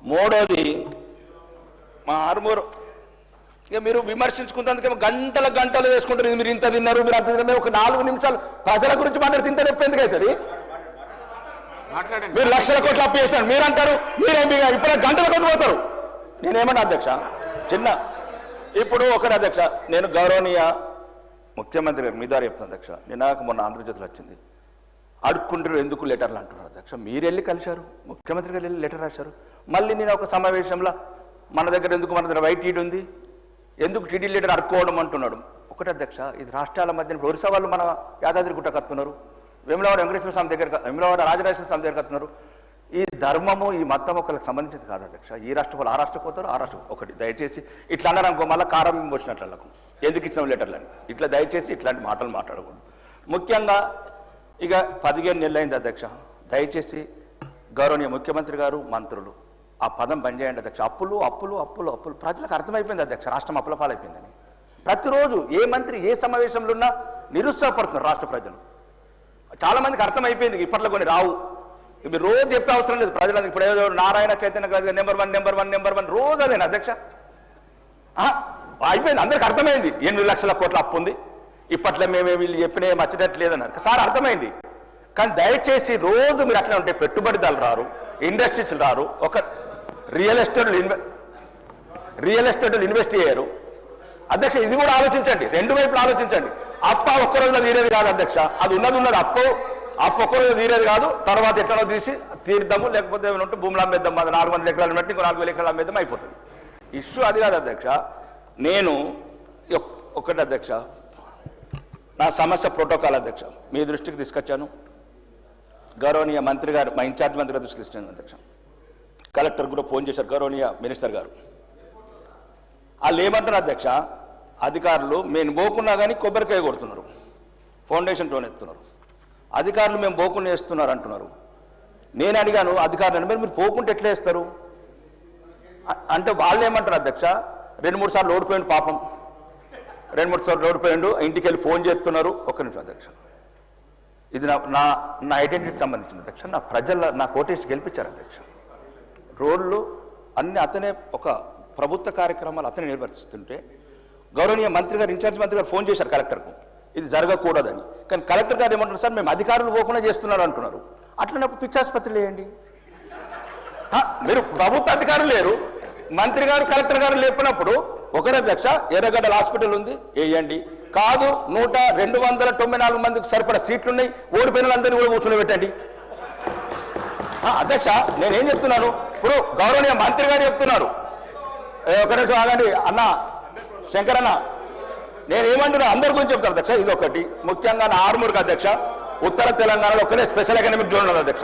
మూడోది మా ఆర్మూరు ఇక మీరు విమర్శించుకున్నందుకేమో గంటల గంటలు వేసుకుంటారు. మీరు ఇంత తిన్నారు, మీరు అంత తిన్నారు. ఒక 4 నిమిషాలు ప్రజల గురించి మాట్లాడితే ఇంత నొప్పి ఎందుకు అవుతుంది? మీరు లక్షల కోట్లు అప్పు చేశారు మీరు అంటారు, మీరేమి ఇప్పుడు గంటల కొద్ది పోతారు. నేనేమన్నా అధ్యక్ష చిన్న ఇప్పుడు ఒకటి అధ్యక్ష, నేను గౌరవనీయ ముఖ్యమంత్రి గారు మీ ద్వారా చెప్తాను అధ్యక్ష. నిన్నకు మొన్న ఆంధ్రజ్యోతిలో వచ్చింది, అడుక్కుంటారు ఎందుకు లెటర్లు అంటున్నారు అధ్యక్ష. మీరు వెళ్ళి కలిశారు, ముఖ్యమంత్రి గారు వెళ్ళి లెటర్ రాశారు. మళ్ళీ నేను ఒక సమావేశంలో మన దగ్గర ఎందుకు, మన దగ్గర వైట్ టీడీ ఉంది, ఎందుకు టీడీ లీడర్ అడుక్కోవడం అంటున్నాడు. ఒకటి అధ్యక్ష, ఇది రాష్ట్రాల మధ్యన ఒరిస్సా వాళ్ళు మన యాదాద్రి గుట్ట కత్తున్నారు, వేములవాడ వెంకటేశ్వర స్వామి దగ్గర, వేములవాడ రాజరాజేశ్వర స్వామి దగ్గర కత్తున్నారు. ఈ ధర్మము ఈ మతం ఒకరికి సంబంధించింది కాదు అధ్యక్ష. ఈ రాష్ట్ర వాళ్ళు ఆ రాష్ట్రం పోతారు, ఆ రాష్ట్రం ఒకటి. దయచేసి ఇట్లా అన్నారు అనుకో, మళ్ళీ కారం వచ్చినట్లకు ఎందుకు ఇచ్చిన లెటర్లని ఇట్లా దయచేసి ఇట్లాంటి మాటలు మాట్లాడకూడదు. ముఖ్యంగా ఇక 15 నెలలు అయింది అధ్యక్ష. దయచేసి గౌరవనీయ ముఖ్యమంత్రి గారు, మంత్రులు ఆ పదం పనిచేయండి అధ్యక్ష. అప్పులు అప్పులు అప్పులు అప్పులు ప్రజలకు అర్థమైపోయింది అధ్యక్ష, రాష్ట్రం అప్పుల పాలైపోయిందని. ప్రతిరోజు ఏ మంత్రి ఏ సమావేశంలో ఉన్నా నిరుత్సాహపడుతున్నారు రాష్ట్ర ప్రజలు. చాలా మందికి అర్థమైపోయింది, ఇప్పట్లో కొన్ని రావు. మీరు రోజు చెప్పే అవసరం లేదు ప్రజలకు. ఇప్పుడు ఏదో నారాయణ చైతన్య గారు నెంబర్ వన్ రోజు అదేనా అధ్యక్ష? అయిపోయింది, అందరికి అర్థమైంది 8 లక్షల కోట్ల అప్పు ఉంది. ఇప్పట్లో మేమే వీళ్ళు చెప్పిన ఏం వచ్చేటట్లేదన్నారు సార్, అర్థమైంది. కానీ దయచేసి రోజు మీరు అట్లా ఉంటే పెట్టుబడిదారులు రారు, ఇండస్ట్రీస్ రారు, ఒక రియల్ ఎస్టేట్లు ఇన్వెస్ట్ చేయరు అధ్యక్ష. ఇది కూడా ఆలోచించండి, 2 వైపులు ఆలోచించండి. అప్ప ఒక్క రోజులో తీరేది కాదు అధ్యక్ష, అది ఉన్నది అప్పు ఒక్క రోజు తీరేది కాదు. తర్వాత ఎట్లనో తీసి తీర్దాము, లేకపోతే ఏమైనా ఉంటే భూములు అమ్మేద్దాం, అది 400 ఎకరాలు బట్టి ఇంకో 4000 ఎకరాలు అమ్మేద్దాం, అయిపోతుంది. ఇష్యూ అది కాదు అధ్యక్ష. నేను ఒకటి అధ్యక్ష, నా సమస్య ప్రోటోకాల్ అధ్యక్ష మీ దృష్టికి తీసుకొచ్చాను. గౌరవనీయ మంత్రి గారు, మా ఇన్ఛార్జ్ మంత్రి గారు దృష్టికి తీసుకొచ్చాను అధ్యక్ష. కలెక్టర్ కూడా ఫోన్ చేశారు, గౌరవనీయ మినిస్టర్ గారు. వాళ్ళు ఏమంటారు అధ్యక్ష, అధికారులు మేము పోకున్నా కానీ కొబ్బరికాయ కొడుతున్నారు, ఫౌండేషన్ టోన్ ఎత్తున్నారు. అధికారులు మేము పోకుండా వేస్తున్నారు అంటున్నారు. నేను అడిగాను అధికారులను, మీరు పోకుంటే ఎట్లా వేస్తారు అంటే వాళ్ళు ఏమంటారు అధ్యక్ష, 2-3 సార్లు ఓడిపోయిండు పాపం, 2-3 సార్లు ఓడిపోయిండు, ఇంటికి వెళ్ళి ఫోన్ చేస్తున్నారు. ఒక్క నిమిషం అధ్యక్ష, ఇది నా ఐడెంటిటీకి సంబంధించింది అధ్యక్ష. నా ప్రజల నా కోటేసి గెలిపించారు అధ్యక్ష. రోడ్లు అన్ని అతనే, ఒక ప్రభుత్వ కార్యక్రమాలు అతనే నిర్వర్తిస్తుంటే గౌరవనీయ మంత్రి గారు, ఇన్ఛార్జ్ మంత్రి గారు ఫోన్ చేశారు కలెక్టర్కు ఇది జరగకూడదని. కానీ కలెక్టర్ గారు ఏమంటారు, సార్ మేము అధికారులు పోకుండా చేస్తున్నారు అంటున్నారు. అట్లనప్పుడు పిచ్చాసుపత్రి వేయండి. మీరు ప్రభుత్వ అధికారులు లేరు, మంత్రి గారు కలెక్టర్ గారు లేపినప్పుడు ఒకరే అధ్యక్ష, ఎర్రగడ్డల హాస్పిటల్ ఉంది వేయండి. కాదు 294 మందికి సరిపడా సీట్లు ఉన్నాయి, ఓడిపోయిన వాళ్ళందరినీ కూడా కూర్చొని పెట్టండి అధ్యక్ష. నేనేం చెప్తున్నాను, ఇప్పుడు గౌరవనీయ మంత్రి గారు చెప్తున్నారు, ఒక నిమిషం ఆగండి అన్న శంకర్ అన్న, నేనేమంటున్నా అందరి గురించి చెప్తాను అధ్యక్ష. ఇది ఒకటి ముఖ్యంగా నా ఆర్మూర్కి అధ్యక్ష, ఉత్తర తెలంగాణలో ఒకటే స్పెషల్ ఎకనామిక్ జోన్ ఉన్నది అధ్యక్ష.